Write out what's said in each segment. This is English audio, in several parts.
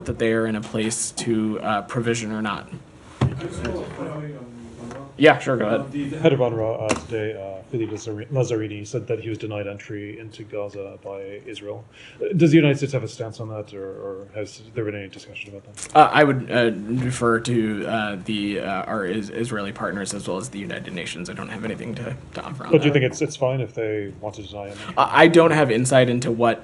that they are in a place to provision or not. Yeah, sure, go ahead. The head of UNRWA today, Philippe Lazzarini, said that he was denied entry into Gaza by Israel. Does the United States have a stance on that, or has there been any discussion about that? I would refer to our Israeli partners as well as the United Nations. I don't have anything to offer on that. But do you think it's fine if they want to deny entry? I don't have insight into what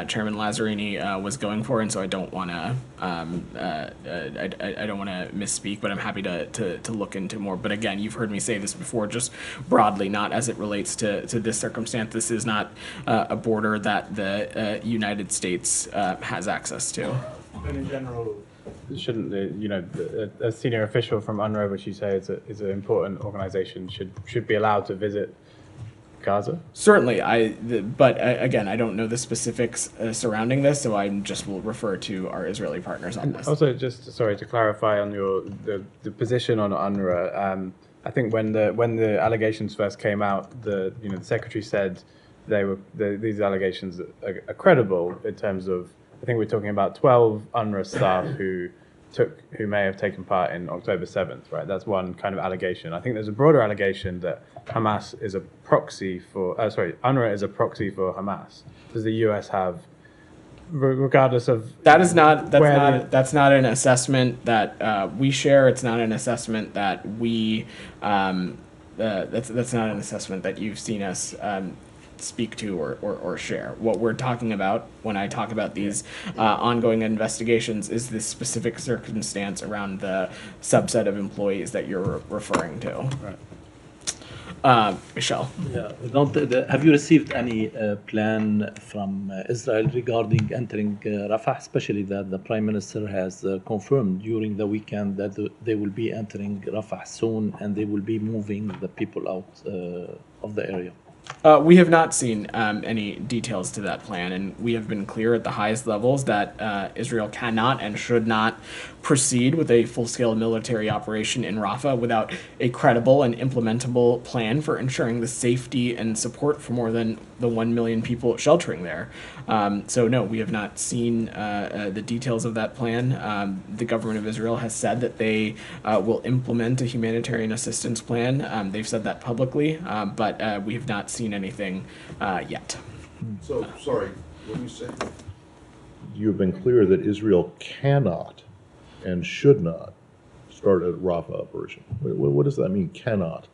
Chairman Lazzarini was going for, and so I don't want to I don't want to misspeak, but I'm happy to look into more. But again, you've heard me say this before, just broadly, not as it relates to this circumstance. This is not a border that the United States has access to. And in general, shouldn't a senior official from UNRWA, which you say is an important organization, should be allowed to visit Gaza? Certainly, but again, I don't know the specifics surrounding this, so I just will refer to our Israeli partners on this. Also, just sorry to clarify on the position on UNRWA. I think when the allegations first came out, the secretary said these allegations are credible in terms of, I think we're talking about 12 UNRWA staff who may have taken part in October 7th, right? That's one kind of allegation. I think there's a broader allegation that Hamas is a proxy for, UNRWA is a proxy for Hamas. Does the U.S. have, regardless of... That's not an assessment that we share. It's not an assessment that we, that's not an assessment that you've seen us speak to or share. What we're talking about when I talk about these ongoing investigations is this specific circumstance around the subset of employees that you're referring to. Right. Michelle. Yeah. Have you received any plan from Israel regarding entering Rafah, especially that the Prime Minister has confirmed during the weekend that they will be entering Rafah soon and they will be moving the people out of the area? We have not seen any details to that plan, and we have been clear at the highest levels that Israel cannot and should not proceed with a full-scale military operation in Rafah without a credible and implementable plan for ensuring the safety and support for more than the 1 million people sheltering there. So no, we have not seen the details of that plan. The government of Israel has said that they will implement a humanitarian assistance plan. They've said that publicly, but we have not seen anything yet. So, sorry, what do you say? You've been clear that Israel cannot and should not start a Rafah operation. What does that mean, cannot?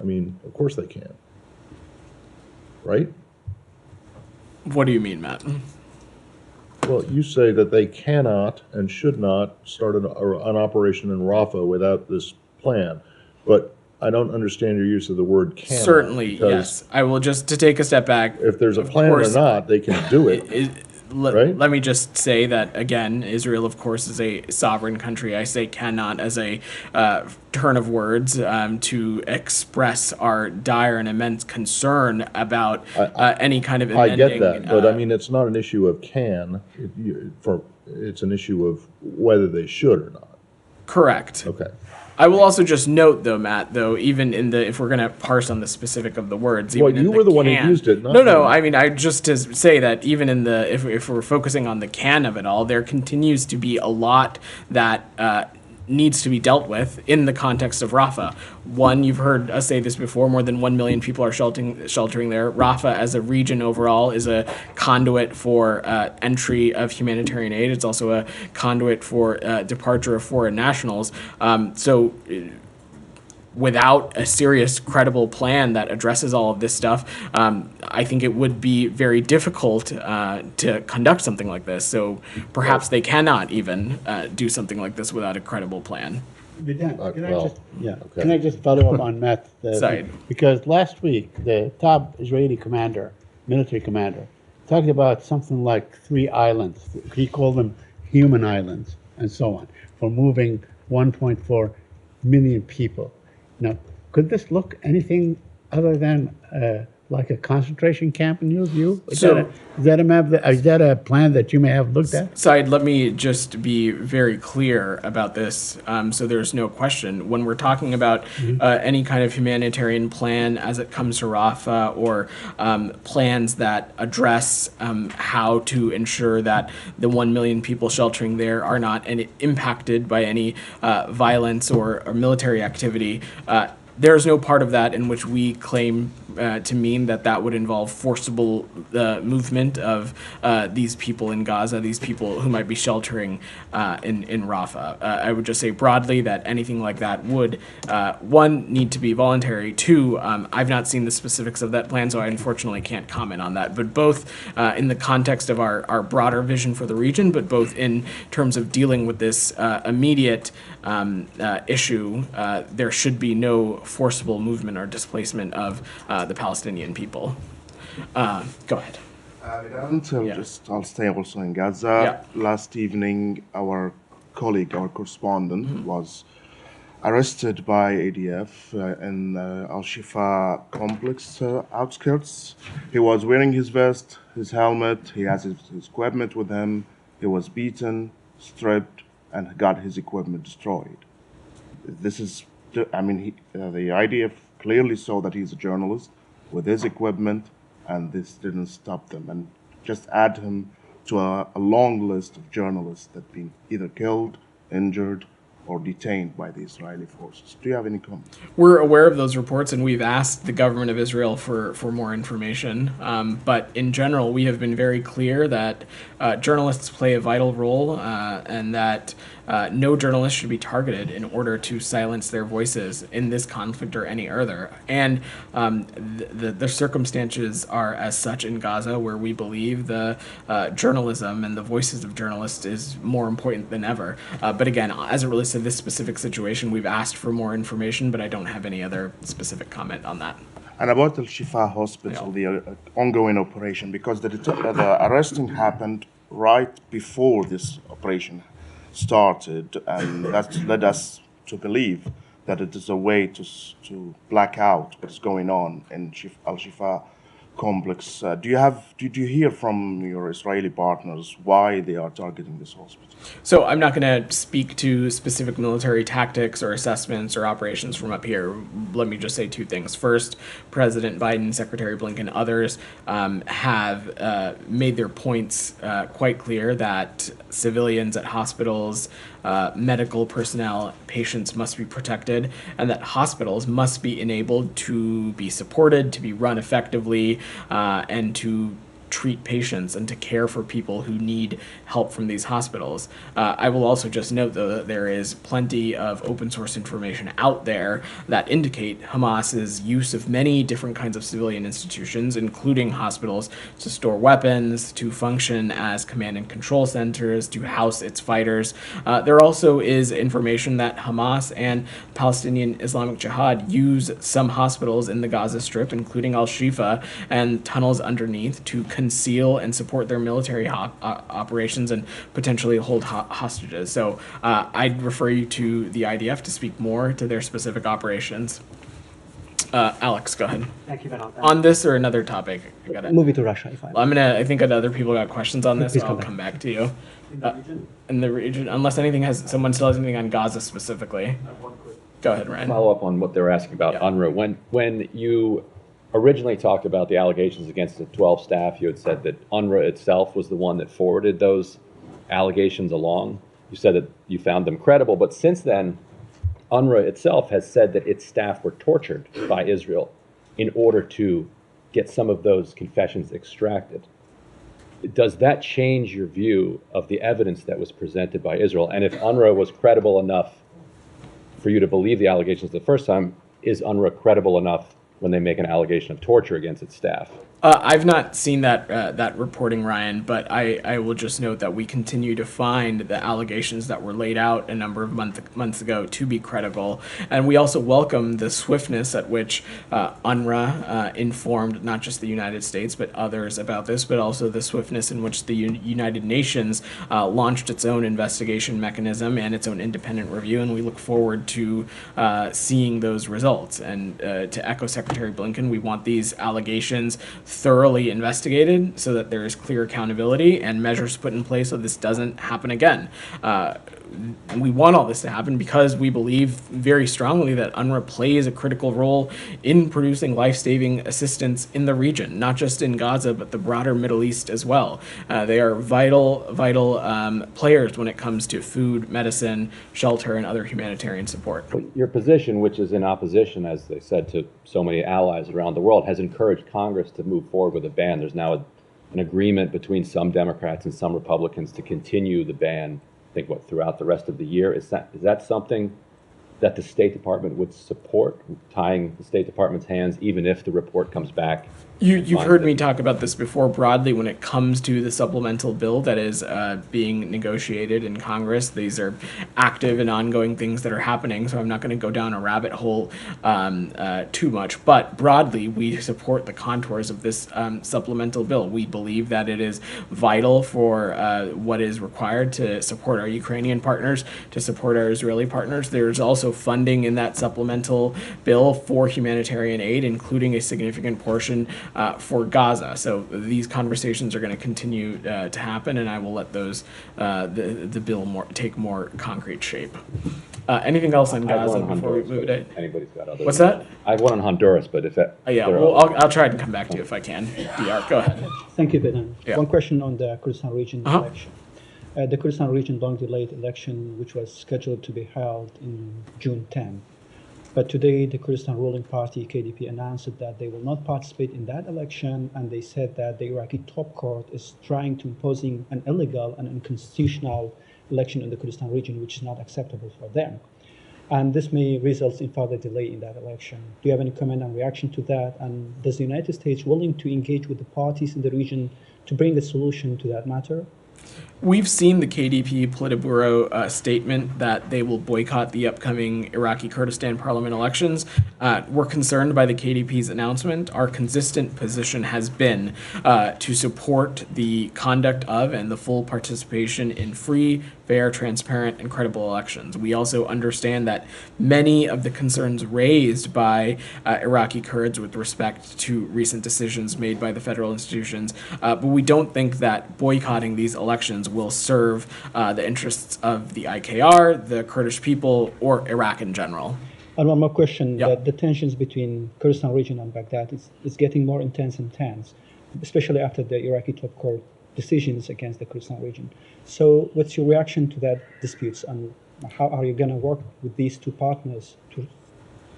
I mean, of course they can. Right? What do you mean, Matt? Well, you say that they cannot and should not start an operation in Rafah without this plan, but I don't understand your use of the word cannot. Certainly, yes. I will just, to take a step back. If there's a plan or not, they can do it. Right? Let me just say that, again, Israel, of course, is a sovereign country. I say cannot as a turn of words to express our dire and immense concern about any kind of impending... I get that, but I mean, it's not an issue of can. It's an issue of whether they should or not. Correct. Okay. I will also just note, though, Matt, even in the, if we're going to parse on the specific of the words, well, you were the one who used it. Not no. I mean, I just to say that even in the, if we're focusing on the can of it all, there continues to be a lot that needs to be dealt with in the context of Rafah. One, you've heard us say this before, more than 1 million people are sheltering there. Rafah as a region overall is a conduit for entry of humanitarian aid. It's also a conduit for departure of foreign nationals. So without a serious, credible plan that addresses all of this stuff, I think it would be very difficult to conduct something like this. So perhaps they cannot even do something like this without a credible plan. Vedant, can I just follow up on Matt? Sorry. Because last week, the top Israeli commander, military commander, talked about something like 3 islands. He called them human islands and so on, for moving 1.4 million people. Now, could this look anything other than like a concentration camp in your view? Is So- that a plan that you may have looked at? Said, let me just be very clear about this, so there's no question. When we're talking about any kind of humanitarian plan as it comes to Rafa, or plans that address how to ensure that the 1 million people sheltering there are not impacted by any violence or military activity, there's no part of that in which we claim to mean that would involve forcible movement of these people in Gaza, these people who might be sheltering in Rafa. I would just say broadly that anything like that would, one, need to be voluntary. Two, I've not seen the specifics of that plan, so I unfortunately can't comment on that. But both in the context of our broader vision for the region, but both in terms of dealing with this immediate issue, there should be no forcible movement or displacement of the Palestinian people. Go ahead. Vedant, I'll stay also in Gaza. Yeah. Last evening, our colleague, our correspondent, was arrested by ADF in Al-Shifa complex outskirts. He was wearing his vest, his helmet, he has his equipment with him. He was beaten, stripped, and got his equipment destroyed. This is, the IDF clearly saw that he's a journalist with his equipment, and this didn't stop them. And just add him to a long list of journalists that have been either killed, injured, or detained by the Israeli forces. Do you have any comments? We're aware of those reports, and we've asked the government of Israel for more information. But in general, we have been very clear that journalists play a vital role, and that no journalist should be targeted in order to silence their voices in this conflict or any other. And the circumstances are as such in Gaza, where we believe the journalism and the voices of journalists is more important than ever. But again, as it relates to this specific situation, we've asked for more information, but I don't have any other specific comment on that. And about Al-Shifa Hospital, the ongoing operation, because the arresting happened right before this operation started, and that led us to believe that it is a way to black out what is going on in Al-Shifa complex. Do you hear from your Israeli partners why they are targeting this hospital? So I'm not going to speak to specific military tactics or assessments or operations from up here. Let me just say two things. First, President Biden, Secretary Blinken, others have made their points quite clear that civilians at hospitals, medical personnel, patients must be protected, and that hospitals must be enabled to be supported, to be run effectively, and to treat patients and to care for people who need help from these hospitals. I will also just note, though, that there is plenty of open source information out there that indicate Hamas's use of many different kinds of civilian institutions, including hospitals, to store weapons, to function as command and control centers, to house its fighters. There also is information that Hamas and Palestinian Islamic Jihad use some hospitals in the Gaza Strip, including Al-Shifa, and tunnels underneath to conceal and support their military operations and potentially hold hostages. So I'd refer you to the IDF to speak more to their specific operations. Alex, go ahead. Thank you, Vedant. On this or another topic? I got it. Moving to Russia, if I may. I think other people got questions on this, Please so I'll come back to you. In the region, unless someone still has anything on Gaza specifically. Go ahead, Ryan. Follow up on what they were asking about UNRWA. When you originally talked about the allegations against the 12 staff, you had said that UNRWA itself was the one that forwarded those allegations along. You said that you found them credible, but since then, UNRWA itself has said that its staff were tortured by Israel in order to get some of those confessions extracted. Does that change your view of the evidence that was presented by Israel? And if UNRWA was credible enough for you to believe the allegations the first time, is UNRWA credible enough when they make an allegation of torture against its staff? I've not seen that reporting, Ryan, but I will just note that we continue to find the allegations that were laid out a number of months ago to be credible, and we also welcome the swiftness at which UNRWA informed not just the United States but others about this, but also the swiftness in which the United Nations launched its own investigation mechanism and its own independent review, and we look forward to seeing those results. And to echo Secretary Blinken, we want these allegations thoroughly investigated so that there is clear accountability and measures put in place so this doesn't happen again. We want all this to happen because we believe very strongly that UNRWA plays a critical role in producing life-saving assistance in the region, not just in Gaza, but the broader Middle East as well. They are vital players when it comes to food, medicine, shelter, and other humanitarian support. Your position, which is in opposition, as they said, to so many allies around the world, has encouraged Congress to move forward with a ban. There's now an agreement between some Democrats and some Republicans to continue the ban, I think, throughout the rest of the year. Is that something that the State Department would support, tying the State Department's hands, even if the report comes back? You've heard me talk about this before broadly when it comes to the supplemental bill that is being negotiated in Congress. These are active and ongoing things that are happening, so I'm not going to go down a rabbit hole too much. But broadly, we support the contours of this supplemental bill. We believe that it is vital for what is required to support our Ukrainian partners, to support our Israeli partners. There's also funding in that supplemental bill for humanitarian aid, including a significant portion for Gaza. So these conversations are going to continue to happen, and I will let those the bill take more concrete shape. Anything else on Gaza before we move to anybody's got other? What's that? I have one on Honduras, but if that Yeah, well, I'll try to come back to you if I can. DR, go ahead. Thank you, Vedant. Yeah. One question on the Kurdistan region election. The Kurdistan region long delayed election, which was scheduled to be held in June 10. But today, the Kurdistan ruling party, KDP, announced that they will not participate in that election, and they said that the Iraqi top court is trying to imposing an illegal and unconstitutional election in the Kurdistan region, which is not acceptable for them. And this may result in further delay in that election. Do you have any comment and reaction to that? And does the United States willing to engage with the parties in the region to bring a solution to that matter? We've seen the KDP Politburo statement that they will boycott the upcoming Iraqi Kurdistan parliament elections. We're concerned by the KDP's announcement. Our consistent position has been to support the conduct of and the full participation in free, fair, transparent, and credible elections. We also understand that many of the concerns raised by Iraqi Kurds with respect to recent decisions made by the federal institutions, but we don't think that boycotting these elections will serve the interests of the IKR, the Kurdish people, or Iraq in general. And one more question. Yep. The tensions between Kurdistan region and Baghdad is getting more intense and tense, especially after the Iraqi top court decisions against the Kurdistan region. So what's your reaction to that disputes, and how are you going to work with these two partners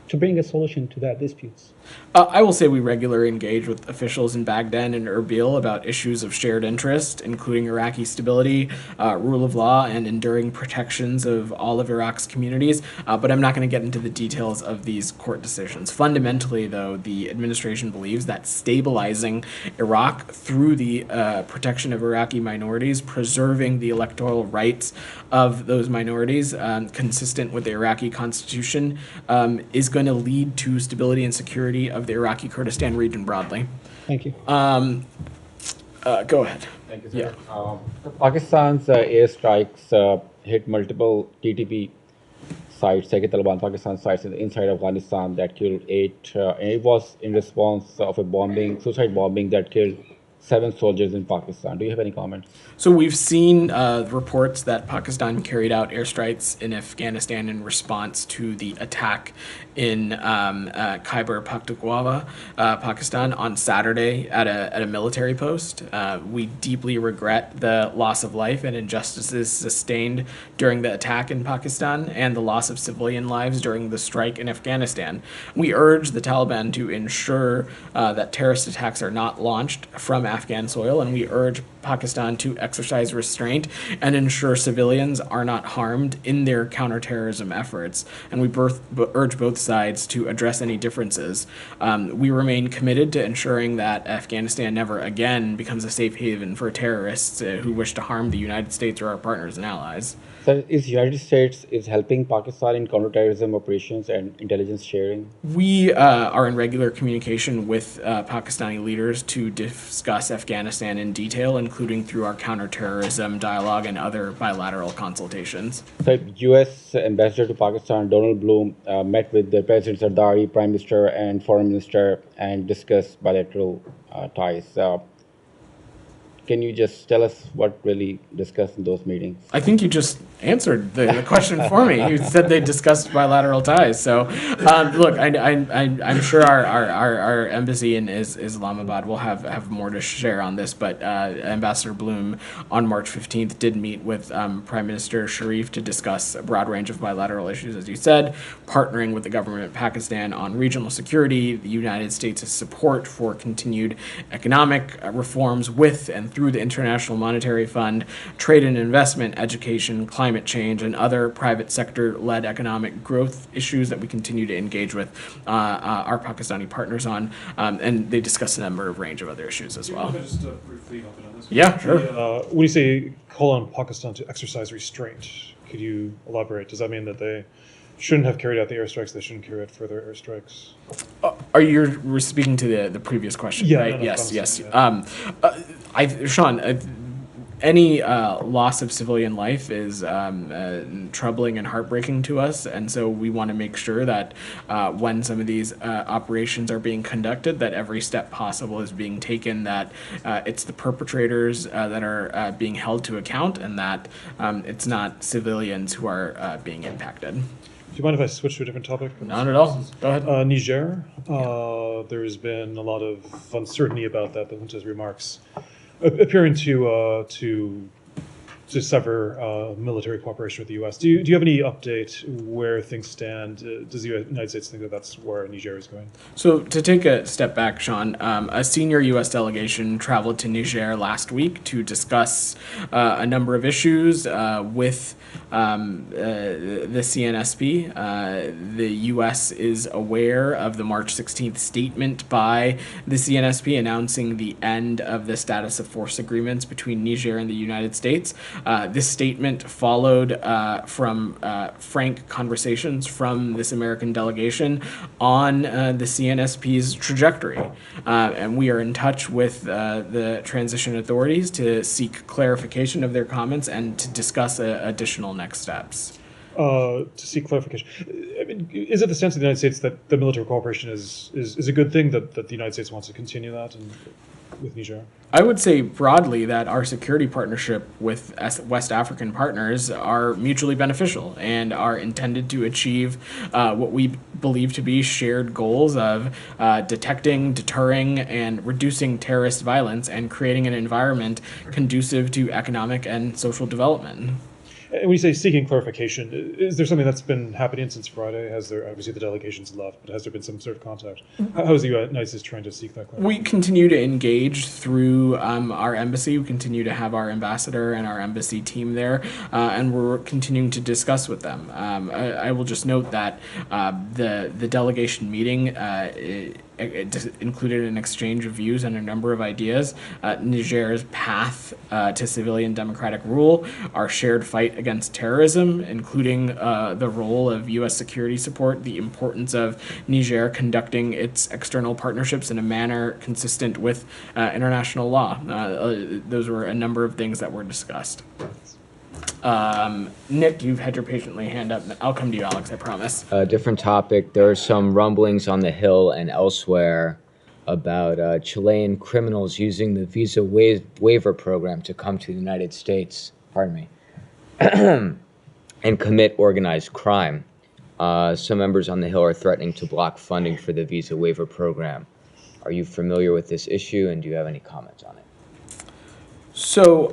to bring a solution to that disputes? I will say we regularly engage with officials in Baghdad and Erbil about issues of shared interest, including Iraqi stability, rule of law, and enduring protections of all of Iraq's communities. But I'm not going to get into the details of these court decisions. Fundamentally, though, the administration believes that stabilizing Iraq through the protection of Iraqi minorities, preserving the electoral rights of those minorities, consistent with the Iraqi constitution, is going to lead to stability and security of the Iraqi Kurdistan region broadly. Thank you. Go ahead. Thank you, sir. Yeah. Pakistan's airstrikes hit multiple TTP sites, Taliban Pakistan sites inside Afghanistan that killed 8. And it was in response of a suicide bombing that killed 7 soldiers in Pakistan. Do you have any comments? So we've seen reports that Pakistan carried out airstrikes in Afghanistan in response to the attack in Khyber Pakhtunkhwa, Pakistan, on Saturday at a military post. We deeply regret the loss of life and injustices sustained during the attack in Pakistan and the loss of civilian lives during the strike in Afghanistan. We urge the Taliban to ensure that terrorist attacks are not launched from Afghan soil, and we urge Pakistan to exercise restraint and ensure civilians are not harmed in their counterterrorism efforts. And we urge both sides to address any differences. We remain committed to ensuring that Afghanistan never again becomes a safe haven for terrorists who wish to harm the United States or our partners and allies. So is United States is helping Pakistan in counterterrorism operations and intelligence sharing? We are in regular communication with Pakistani leaders to discuss Afghanistan in detail, including through our counterterrorism dialogue and other bilateral consultations. The U.S. Ambassador to Pakistan, Donald Bloom, met with the President Zardari, Prime Minister, and Foreign Minister, and discussed bilateral ties. Can you just tell us what really discussed in those meetings? I think you just answered the question for me. You said they discussed bilateral ties. So, look, I'm sure our embassy in Islamabad will have more to share on this. But Ambassador Bloom on March 15th did meet with Prime Minister Sharif to discuss a broad range of bilateral issues, as you said, partnering with the government of Pakistan on regional security, the United States' support for continued economic reforms with and through the International Monetary Fund, trade and investment, education, climate change, and other private sector-led economic growth issues that we continue to engage with our Pakistani partners on. And they discuss a number of range of other issues as well. Can I just briefly hop in on this? Yeah, sure. When you say call on Pakistan to exercise restraint, could you elaborate? Does that mean that they shouldn't have carried out the airstrikes, they shouldn't carry out further airstrikes? We're speaking to the previous question, yeah, right? No, yes. Yeah. Sean, any loss of civilian life is troubling and heartbreaking to us, and so we want to make sure that when some of these operations are being conducted, that every step possible is being taken, that it's the perpetrators that are being held to account, and that it's not civilians who are being impacted. Do you mind if I switch to a different topic? Not at all. Go ahead. Niger. There's been a lot of uncertainty about that. The junta's remarks appearing to sever military cooperation with the U.S. Do you have any update where things stand? Does the United States think that that's where Niger is going? So to take a step back, Sean, a senior U.S. delegation traveled to Niger last week to discuss a number of issues with the CNSP. The U.S. is aware of the March 16th statement by the CNSP announcing the end of the status of force agreements between Niger and the United States. This statement followed from frank conversations from this American delegation on the CNSP's trajectory. And we are in touch with the transition authorities to seek clarification of their comments and to discuss additional next steps. To seek clarification. I mean, is it the sense of the United States that the military cooperation is a good thing, that the United States wants to continue that with Niger? I would say broadly that our security partnership with West African partners are mutually beneficial and are intended to achieve what we believe to be shared goals of detecting, deterring, and reducing terrorist violence and creating an environment conducive to economic and social development. And when you say seeking clarification, is there something that's been happening since Friday? Has there, obviously the delegation's left, but has there been some sort of contact? How is the United States trying to seek that clarification? We continue to engage through our embassy. We continue to have our ambassador and our embassy team there, and we're continuing to discuss with them. I will just note that the delegation meeting it included an exchange of views and a number of ideas. Niger's path to civilian democratic rule, our shared fight against terrorism, including the role of U.S. security support, the importance of Niger conducting its external partnerships in a manner consistent with international law. Those were a number of things that were discussed. Nick, you've had your patiently hand up. I'll come to you, Alex, I promise. Different topic. There are some rumblings on the Hill and elsewhere about Chilean criminals using the visa waiver program to come to the United States, and commit organized crime. Some members on the Hill are threatening to block funding for the visa waiver program. Are you familiar with this issue, and do you have any comments on it? So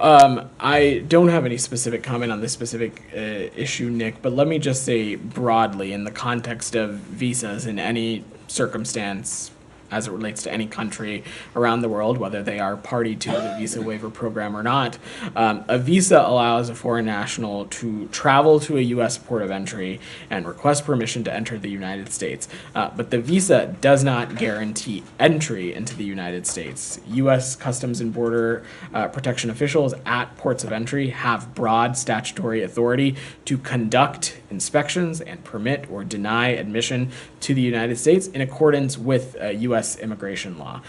I don't have any specific comment on this specific issue, Nick, but let me just say broadly in the context of visas in any circumstance, as it relates to any country around the world, whether they are party to the visa waiver program or not. A visa allows a foreign national to travel to a U.S. port of entry and request permission to enter the United States. But the visa does not guarantee entry into the United States. U.S. Customs and Border Protection officials at ports of entry have broad statutory authority to conduct inspections and permit or deny admission to the United States in accordance with U.S. immigration law.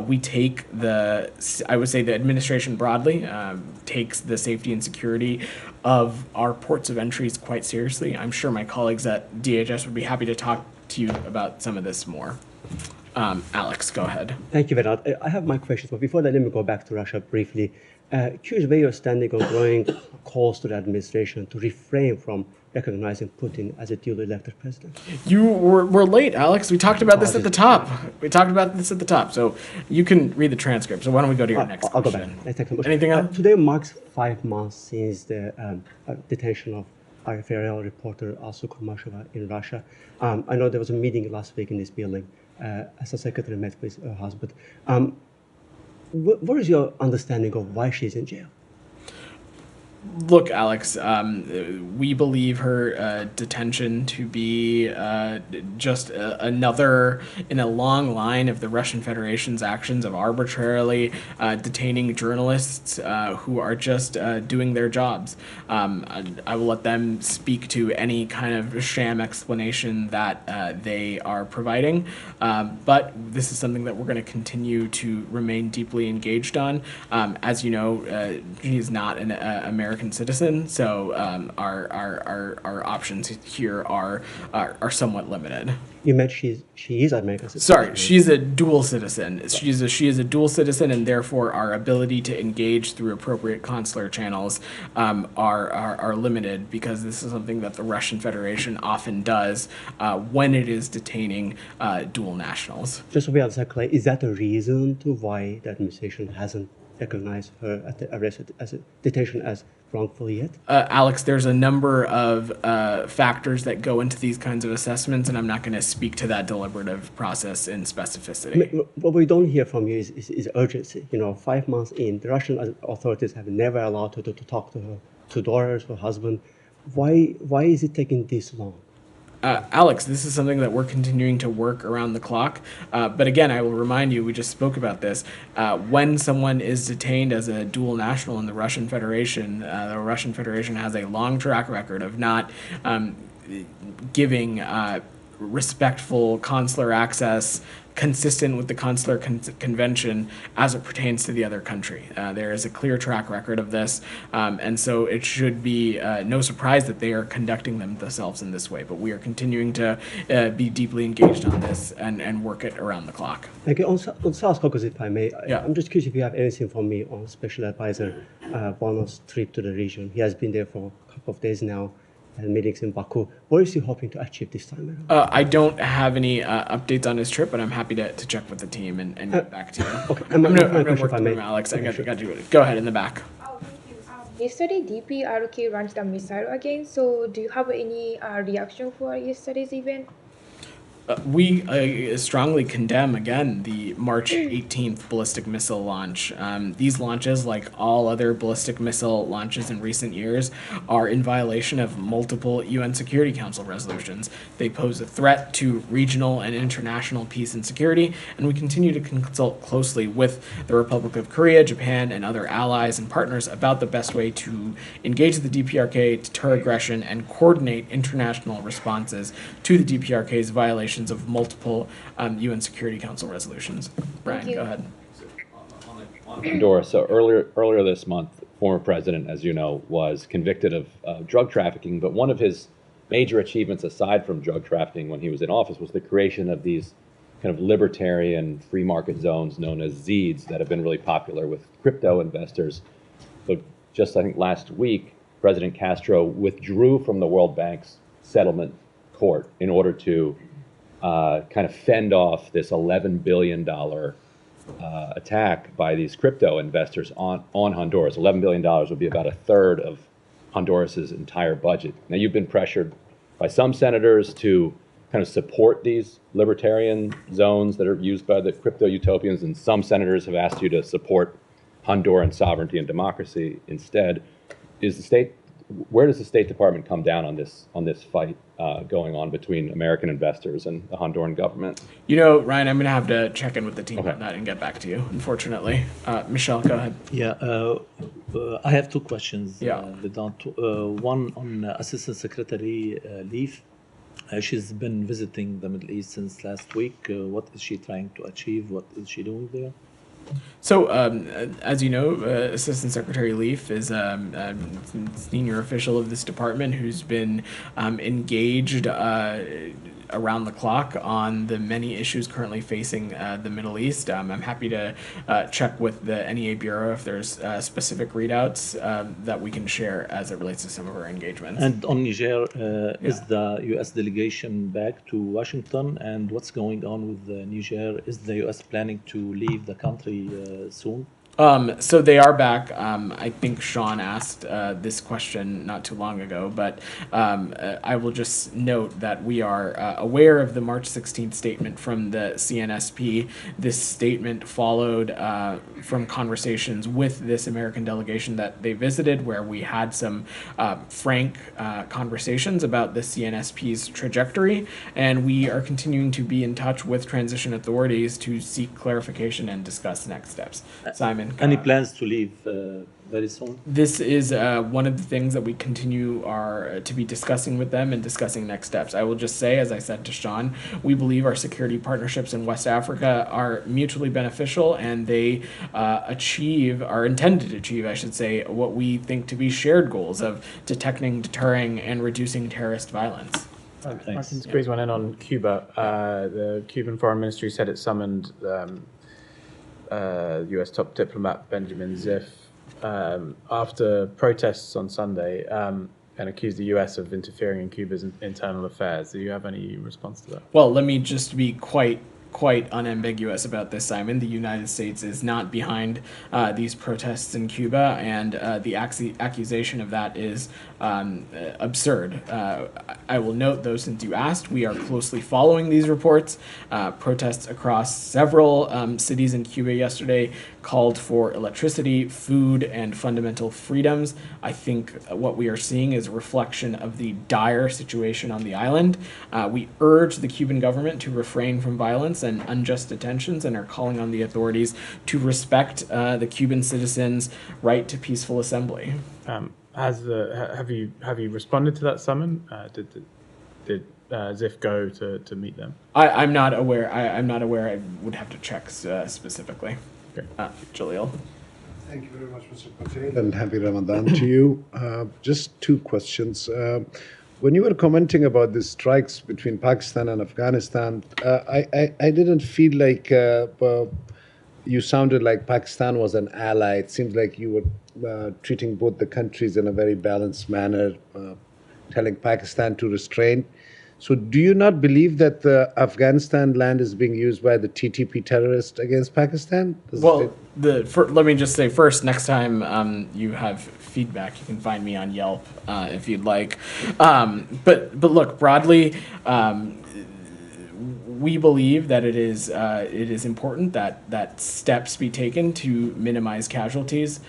We take I would say the administration broadly takes the safety and security of our ports of entries quite seriously. I'm sure my colleagues at DHS would be happy to talk to you about some of this more. Alex, go ahead. Thank you, Vedant. I have my questions, but before that, let me go back to Russia briefly. Curious where you're standing on growing calls to the administration to refrain from recognizing Putin as a duly elected president. You were late, Alex. We talked about this at the top. So you can read the transcript. So why don't we go to your next question? I'll go back. Thank you. Anything else? Today marks 5 months since the detention of RFA reporter Alsu Kurmashova in Russia. I know there was a meeting last week in this building as a secretary met with her husband. What is your understanding of why she's in jail? Look, Alex, we believe her detention to be just another in a long line of the Russian Federation's actions of arbitrarily detaining journalists who are just doing their jobs. I will let them speak to any kind of sham explanation that they are providing, but this is something that we're going to continue to remain deeply engaged on. As you know, she is not an American citizen, so our options here are somewhat limited. You meant she is American citizen. Sorry, she's a dual citizen. She is a dual citizen, and therefore our ability to engage through appropriate consular channels are limited, because this is something that the Russian Federation often does when it is detaining dual nationals. Just to be clear, is that the reason to why the administration hasn't recognized her at the arrest as a detention as wrongful yet? Alex, there's a number of factors that go into these kinds of assessments, and I'm not going to speak to that deliberative process in specificity. What we don't hear from you is urgency. 5 months in, the Russian authorities have never allowed her to talk to her two daughters, her husband. Why is it taking this long? Alex, this is something that we're continuing to work around the clock. But again, I will remind you, we just spoke about this. When someone is detained as a dual national in the Russian Federation has a long track record of not giving respectful consular access consistent with the consular convention as it pertains to the other country. There is a clear track record of this, and so it should be no surprise that they are conducting themselves in this way. But we are continuing to be deeply engaged on this and work it around the clock. Thank you. On South Caucasus, if I may, Yeah. I'm just curious if you have anything for me on Special Advisor Bono's trip to the region. He has been there for a couple of days now, and meetings in Baku. What is he hoping to achieve this time around? I don't have any updates on his trip, but I'm happy to check with the team and get back to you. Okay. I'm going to work with him, Alex. I got you. Go ahead in the back. Yesterday, DPRK launched a missile again. So, do you have any reaction for yesterday's event? We strongly condemn, again, the March 18th ballistic missile launch. These launches, like all other ballistic missile launches in recent years, are in violation of multiple UN Security Council resolutions. They pose a threat to regional and international peace and security, and we continue to consult closely with the Republic of Korea, Japan, and other allies and partners about the best way to engage the DPRK, deter aggression, and coordinate international responses to the DPRK's violations of multiple UN Security Council resolutions. Brian, go ahead. On Honduras, so earlier this month, former president, as you know, was convicted of drug trafficking, but one of his major achievements aside from drug trafficking when he was in office was the creation of these kind of libertarian free market zones known as ZEEDs that have been really popular with crypto investors. So just, I think, last week, President Castro withdrew from the World Bank's settlement court in order to kind of fend off this $11 billion attack by these crypto investors on Honduras. $11 billion would be about a third of Honduras's entire budget. Now, you've been pressured by some senators to kind of support these libertarian zones that are used by the crypto utopians, and some senators have asked you to support Honduran sovereignty and democracy instead. Where does the State Department come down on this fight going on between American investors and the Honduran government? You know, Ryan, I'm going to have to check in with the team on that and get back to you, unfortunately. Michelle, go ahead. Yeah, I have two questions. Yeah. Vedant. One on Assistant Secretary Leaf. She's been visiting the Middle East since last week. What is she trying to achieve? What is she doing there? So, as you know, Assistant Secretary Leaf is a senior official of this department who's been engaged around the clock on the many issues currently facing the Middle East. I'm happy to check with the NEA Bureau if there's specific readouts that we can share as it relates to some of our engagements. And on Niger, is the U.S. delegation back to Washington? And what's going on with Niger? Is the U.S. planning to leave the country soon? So they are back. I think Sean asked this question not too long ago, but I will just note that we are aware of the March 16th statement from the CNSP. This statement followed from conversations with this American delegation that they visited, where we had some frank conversations about the CNSP's trajectory, and we are continuing to be in touch with transition authorities to seek clarification and discuss next steps. Simon? Any plans to leave very soon? This is one of the things that we continue to be discussing with them and discussing next steps. I will just say, as I said to Sean, we believe our security partnerships in West Africa are mutually beneficial, and they are intended to achieve, I should say, what we think to be shared goals of detecting, deterring, and reducing terrorist violence. I can squeeze one in on Cuba. The Cuban Foreign Ministry said it summoned U.S. top diplomat Benjamin Ziff after protests on Sunday and accused the U.S. of interfering in Cuba's internal affairs. Do you have any response to that? Well, let me just be quite unambiguous about this, Simon. The United States is not behind these protests in Cuba, and the accusation of that is absurd. I will note, though, since you asked, we are closely following these reports. Protests across several cities in Cuba yesterday called for electricity, food, and fundamental freedoms. I think what we are seeing is a reflection of the dire situation on the island. We urge the Cuban government to refrain from violence and unjust detentions, and are calling on the authorities to respect the Cuban citizens' right to peaceful assembly. Have you responded to that summon? Did Ziff go to meet them? I'm not aware. I'm not aware. I would have to check specifically. Okay. Jalil. Thank you very much, Mr. Patel, and happy Ramadan to you. Just two questions. When you were commenting about the strikes between Pakistan and Afghanistan, I didn't feel like you sounded like Pakistan was an ally. It seems like you were treating both the countries in a very balanced manner, telling Pakistan to restrain. So do you not believe that the Afghanistan land is being used by the TTP terrorists against Pakistan? Well, let me just say first, next time you have feedback, you can find me on Yelp if you'd like. But look, broadly, we believe that it is important that steps be taken to minimize casualties.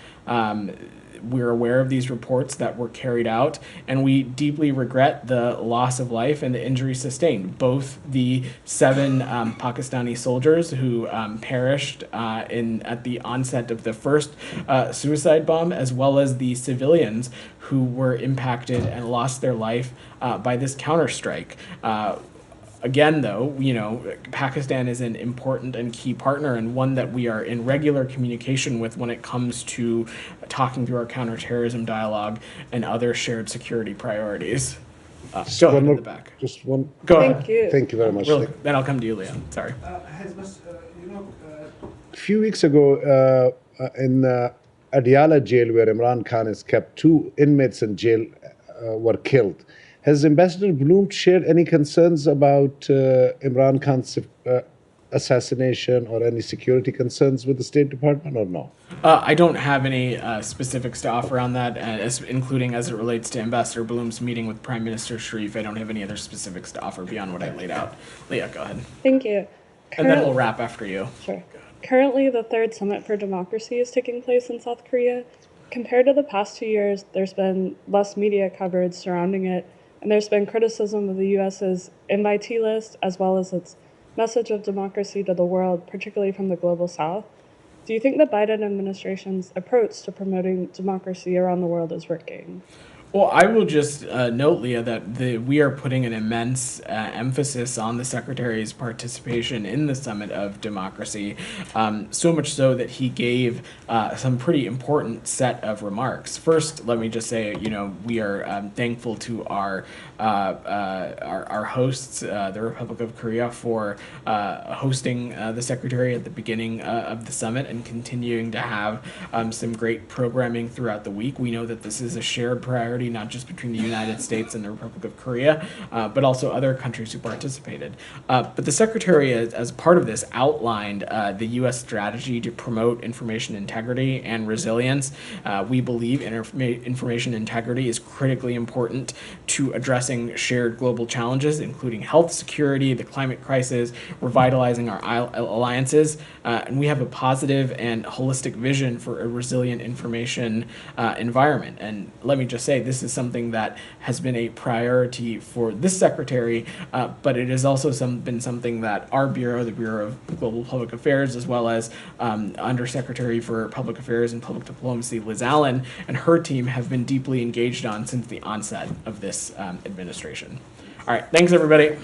We're aware of these reports that were carried out, and we deeply regret the loss of life and the injuries sustained. Both the 7 Pakistani soldiers who perished at the onset of the first suicide bomb, as well as the civilians who were impacted and lost their life by this counterstrike. Again, though, Pakistan is an important and key partner, and one that we are in regular communication with when it comes to talking through our counterterrorism dialogue and other shared security priorities. Go ahead in the back. Just one. Go Thank ahead. you. Thank you very much. Then I'll come to you, Leon. Sorry. A few weeks ago, in Adiala jail, where Imran Khan is kept, 2 inmates in jail were killed. Has Ambassador Bloom shared any concerns about Imran Khan's assassination or any security concerns with the State Department, or no? I don't have any specifics to offer on that, including as it relates to Ambassador Bloom's meeting with Prime Minister Sharif. I don't have any other specifics to offer beyond what I laid out. Leah, go ahead. Thank you. And then we'll wrap after you. Sure. Currently, the third Summit for Democracy is taking place in South Korea. Compared to the past 2 years, there's been less media coverage surrounding it, and there's been criticism of the U.S.'s invitee list as well as its message of democracy to the world, particularly from the global South. Do you think the Biden administration's approach to promoting democracy around the world is working? Well, I will just note, Leah, that we are putting an immense emphasis on the Secretary's participation in the Summit of Democracy, so much so that he gave some pretty important set of remarks. First, let me just say, we are thankful to our hosts, the Republic of Korea, for hosting the Secretary at the beginning of the summit and continuing to have some great programming throughout the week. We know that this is a shared priority, not just between the United States and the Republic of Korea, but also other countries who participated. But the Secretary, as part of this, outlined the U.S. strategy to promote information integrity and resilience. We believe information integrity is critically important to addressing shared global challenges, including health security, the climate crisis, revitalizing our alliances, and we have a positive and holistic vision for a resilient information environment. And let me just say, this is something that has been a priority for this Secretary, but it has also been something that our Bureau, the Bureau of Global Public Affairs, as well as Undersecretary for Public Affairs and Public Diplomacy, Liz Allen, and her team have been deeply engaged on since the onset of this administration. All right, thanks everybody.